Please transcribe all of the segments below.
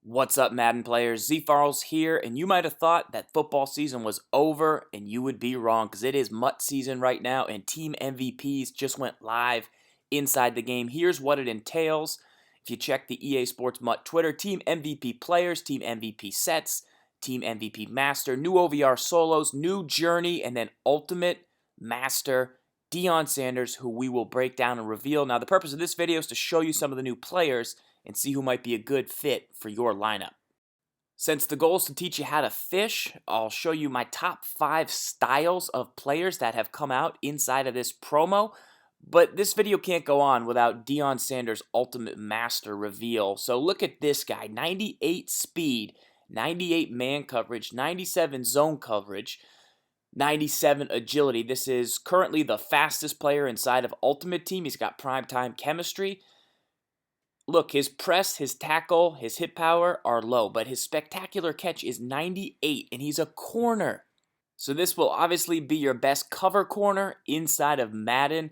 What's up, Madden players? ZFarls here, and you might have thought that football season was over, and you would be wrong because it is MUT season right now, and Team MVPs just went live inside the game. Here's what it entails. If you check the EA Sports MUT Twitter, Team MVP players, Team MVP sets, Team MVP Master, new OVR solos, new journey, and then Ultimate Master Deion Sanders, who we will break down and reveal. Now, the purpose of this video is to show you some of the new players and see who might be a good fit for your lineup. Since the goal is to teach you how to fish, I'll show you my top 5 styles of players that have come out inside of this promo. But this video can't go on without Deion Sanders' Ultimate Master reveal. So look at this guy, 98 speed, 98 man coverage, 97 zone coverage, 97 agility. This is currently the fastest player inside of Ultimate Team. He's got primetime chemistry. Look, his press, his tackle, his hit power are low, but his spectacular catch is 98, and he's a corner. So this will obviously be your best cover corner inside of Madden.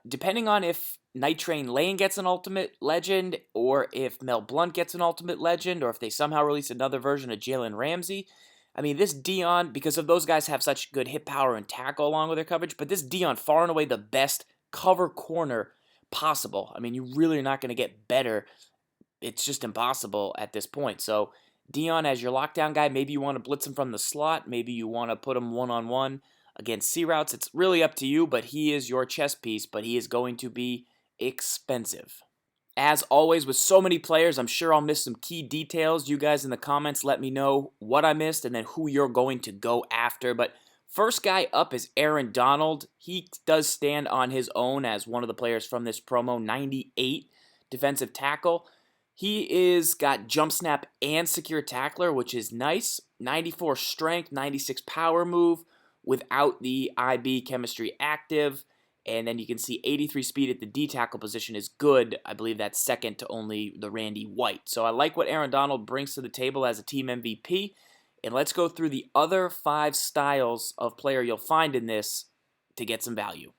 Depending on if Night Train Lane gets an Ultimate Legend, or if Mel Blount gets an Ultimate Legend, or if they somehow release another version of Jalen Ramsey. I mean, this Deion, because of those guys have such good hit power and tackle along with their coverage, but this Deion, far and away the best cover corner possible. I mean, you really are not going to get better. It's just impossible at this point. So Deion as your lockdown guy, maybe you want to blitz him from the slot. Maybe you want to put him one-on-one against C routes. It's really up to you, but he is your chess piece, but he is going to be expensive. As always, with so many players, I'm sure I'll miss some key details. You guys in the comments let me know what I missed and then who you're going to go after. But first guy up is Aaron Donald. He does stand on his own as one of the players from this promo, 98 defensive tackle. He is got jump snap and secure tackler, which is nice. 94 strength, 96 power move without the IB chemistry active. And then you can see 83 speed at the D tackle position is good. I believe that's second to only the Randy White. So I like what Aaron Donald brings to the table as a team MVP. And let's go through the other 5 styles of player you'll find in this to get some value.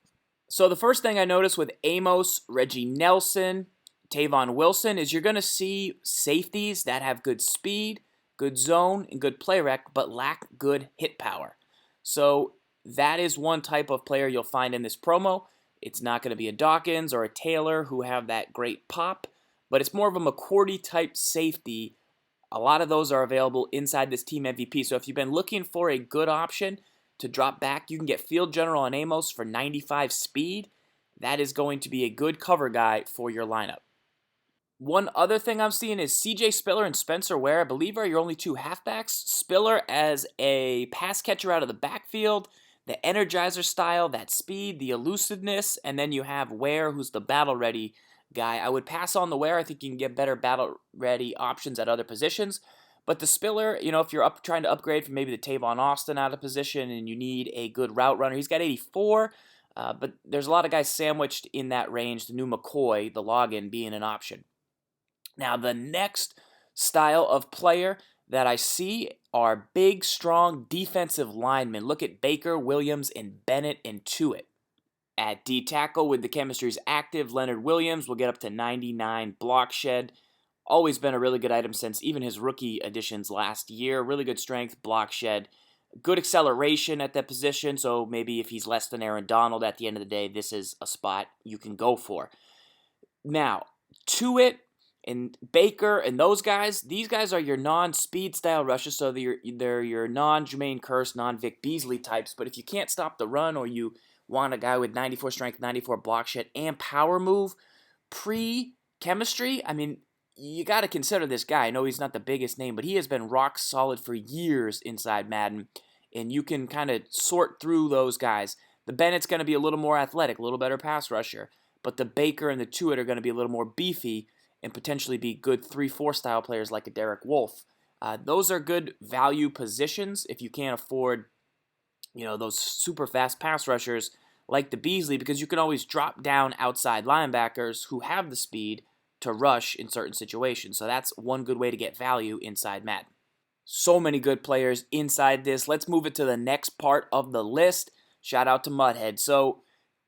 So the first thing I noticed with Amos, Reggie Nelson, Tavon Wilson is you're going to see safeties that have good speed, good zone, and good play rec, but lack good hit power. So that is one type of player you'll find in this promo. It's not going to be a Dawkins or a Taylor who have that great pop, but it's more of a McCourty type safety. A lot of those are available inside this team MVP. So if you've been looking for a good option to drop back, you can get Field General and Amos for 95 speed. That is going to be a good cover guy for your lineup. One other thing I'm seeing is CJ Spiller and Spencer Ware, I believe, are your only 2 halfbacks. Spiller as a pass catcher out of the backfield, the Energizer style, that speed, the elusiveness, and then you have Ware, who's the battle-ready guy. I would pass on the Ware. I think you can get better battle-ready options at other positions. But the Spiller, if you're trying to upgrade from maybe the Tavon Austin out of position and you need a good route runner, he's got 84, but there's a lot of guys sandwiched in that range, the new McCoy, the login, being an option. Now, the next style of player that I see are big, strong defensive linemen. Look at Baker, Williams, and Bennett and Tuitt. At D tackle, with the chemistries active, Leonard Williams will get up to 99 block shed. Always been a really good item since even his rookie additions last year. Really good strength, block shed. Good acceleration at that position, so maybe if he's less than Aaron Donald at the end of the day, this is a spot you can go for. Now, Tuitt and Baker and those guys, these guys are your non-speed style rushes, so they're your non-Jermaine Kearse, non-Vic Beasley types. But if you can't stop the run or you want a guy with 94 strength, 94 block shed, and power move, pre-chemistry, I mean, you got to consider this guy. I know he's not the biggest name, but he has been rock solid for years inside Madden, and you can kind of sort through those guys. The Bennett's going to be a little more athletic, a little better pass rusher, but the Baker and the Tuitt are going to be a little more beefy and potentially be good 3-4 style players like a Derek Wolfe. Those are good value positions if you can't afford, those super fast pass rushers like the Beasley, because you can always drop down outside linebackers who have the speed to rush in certain situations. So that's one good way to get value inside Madden. So many good players inside this. Let's move it to the next part of the list. Shout out to Mudhead. So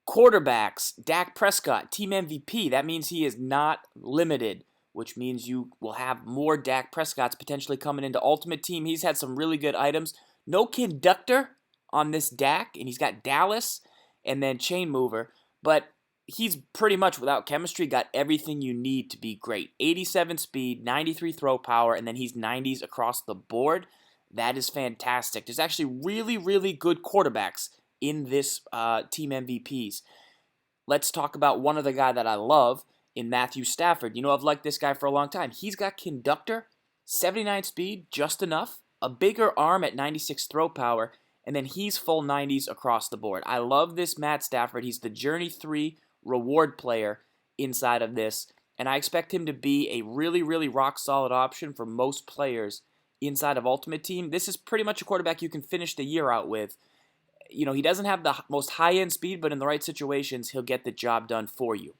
quarterbacks, Dak Prescott, team MVP. That means he is not limited which means you will have more Dak Prescotts potentially coming into Ultimate Team. He's had some really good items. No conductor on this Dak, and he's got Dallas and then Chain Mover, but he's pretty much without chemistry got everything you need to be great. 87 speed, 93 throw power, and then he's 90s across the board. That is fantastic. There's actually really, really good quarterbacks in this team MVPs. Let's talk about one other guy that I love in Matthew Stafford. You know, I've liked this guy for a long time. He's got conductor, 79 speed, just enough, a bigger arm at 96 throw power, and then he's full 90s across the board. I love this Matt Stafford. He's the Journey 3 reward player inside of this, and I expect him to be a really, really rock-solid option for most players inside of Ultimate Team. This is pretty much a quarterback you can finish the year out with. You know, he doesn't have the most high-end speed, but in the right situations, he'll get the job done for you.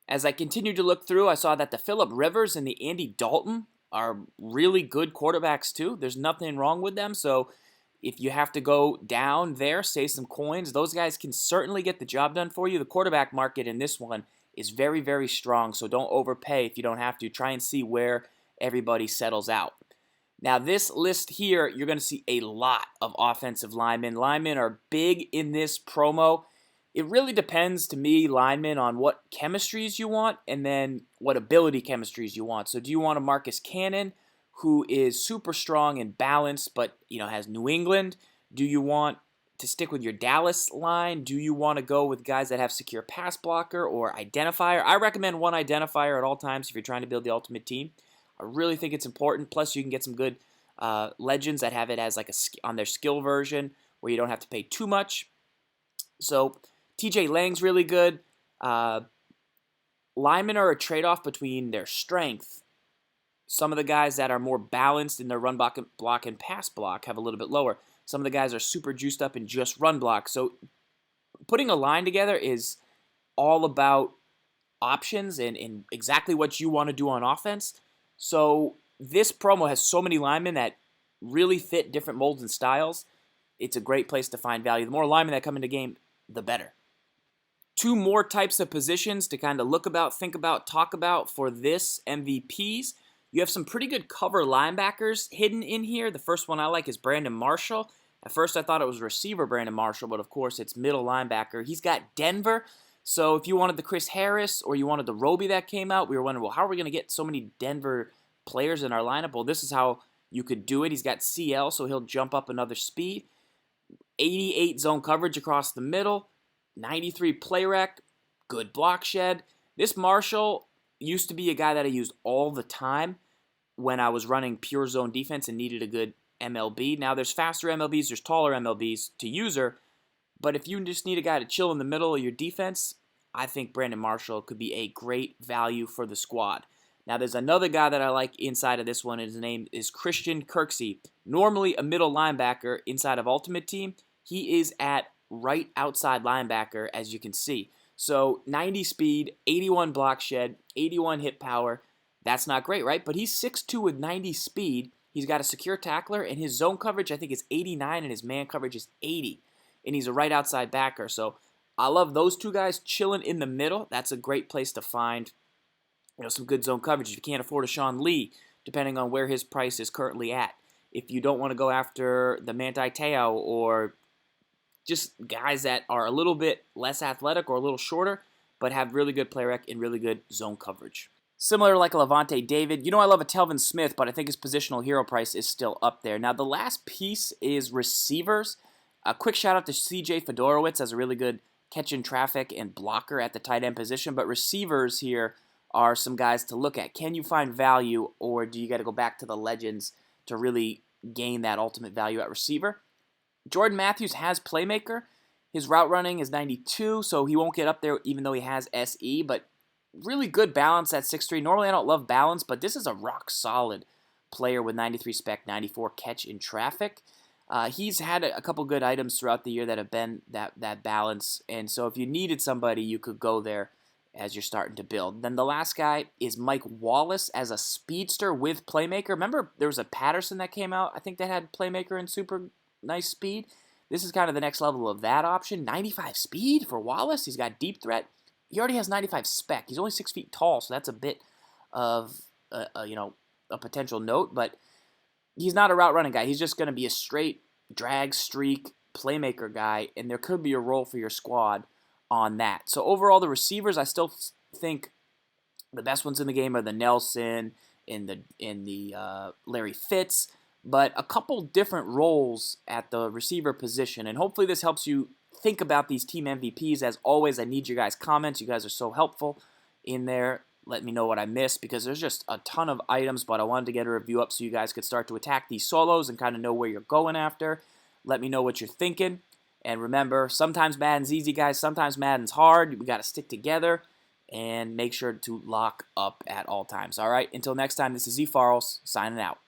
As I continued to look through, I saw that the Phillip Rivers and the Andy Dalton are really good quarterbacks too. There's nothing wrong with them, so if you have to go down there, save some coins, those guys can certainly get the job done for you. The quarterback market in this one is very, very strong, so don't overpay if you don't have to. Try and see where everybody settles out. Now, this list here, you're going to see a lot of offensive linemen. Linemen are big in this promo. It really depends, to me, linemen, on what chemistries you want and then what ability chemistries you want. So do you want a Marcus Cannon, who is super strong and balanced, but has New England? Do you want to stick with your Dallas line? Do you want to go with guys that have secure pass blocker or identifier? I recommend one identifier at all times if you're trying to build the ultimate team. I really think it's important. Plus, you can get some good legends that have it as like on their skill version where you don't have to pay too much. So TJ Lang's really good. Linemen are a trade-off between their strength. Some of the guys that are more balanced in their run block and pass block have a little bit lower. Some of the guys are super juiced up in just run block. So putting a line together is all about options and exactly what you want to do on offense. So this promo has so many linemen that really fit different molds and styles. It's a great place to find value. The more linemen that come into the game, the better. Two more types of positions to kind of look about, think about, talk about for this MVPs. You have some pretty good cover linebackers hidden in here. The first one I like is Brandon Marshall. At first I thought it was receiver Brandon Marshall, but of course it's middle linebacker. He's got Denver. So if you wanted the Chris Harris or you wanted the Roby that came out, we were wondering, well, how are we going to get so many Denver players in our lineup? Well, this is how you could do it. He's got CL, so he'll jump up another speed. 88 zone coverage across the middle. 93 play rec. Good block shed. This Marshall used to be a guy that I used all the time when I was running pure zone defense and needed a good MLB. Now there's faster MLBs, there's taller MLBs to user, but if you just need a guy to chill in the middle of your defense, I think Brandon Marshall could be a great value for the squad. Now there's another guy that I like inside of this one, and his name is Christian Kirksey. Normally a middle linebacker inside of Ultimate Team. He is at right outside linebacker, as you can see. So 90 speed, 81 block shed, 81 hit power. That's not great, right? But he's 6'2 with 90 speed. He's got a secure tackler, and his zone coverage, I think, is 89, and his man coverage is 80. And he's a right outside backer. So I love those two guys chilling in the middle. That's a great place to find some good zone coverage. If you can't afford a Sean Lee, depending on where his price is currently at. If you don't want to go after the Manti Te'o or just guys that are a little bit less athletic or a little shorter, but have really good play rec and really good zone coverage. Similar like a Levante David. I love a Telvin Smith, but I think his positional hero price is still up there. Now, the last piece is receivers. A quick shout out to CJ Fedorowicz as a really good catch in traffic and blocker at the tight end position, but receivers here are some guys to look at. Can you find value, or do you got to go back to the legends to really gain that ultimate value at receiver? Jordan Matthews has playmaker. His route running is 92, so he won't get up there even though he has SE, but really good balance at 6'3". Normally I don't love balance, but this is a rock-solid player with 93 spec, 94 catch in traffic. He's had a couple good items throughout the year that have been that balance, and so if you needed somebody, you could go there as you're starting to build. Then the last guy is Mike Wallace as a speedster with playmaker. Remember there was a Patterson that came out, I think, that had playmaker and super nice speed. This is kind of the next level of that option. 95 speed for Wallace. He's got deep threat. He already has 95 spec. He's only 6 feet tall, so that's a bit of a potential note, but he's not a route running guy. He's just going to be a straight drag streak playmaker guy, and there could be a role for your squad on that. So overall, the receivers, I still think the best ones in the game are the Nelson and the Larry Fitz, but a couple different roles at the receiver position, and hopefully this helps you think about these team MVPs. As always, I need your guys' comments. You guys are so helpful in there. Let me know what I missed, because there's just a ton of items, but I wanted to get a review up so you guys could start to attack these solos and kind of know where you're going after. Let me know what you're thinking. And remember, sometimes Madden's easy, guys. Sometimes Madden's hard. We got to stick together and make sure to lock up at all times. All right, until next time, this is ZFarls signing out.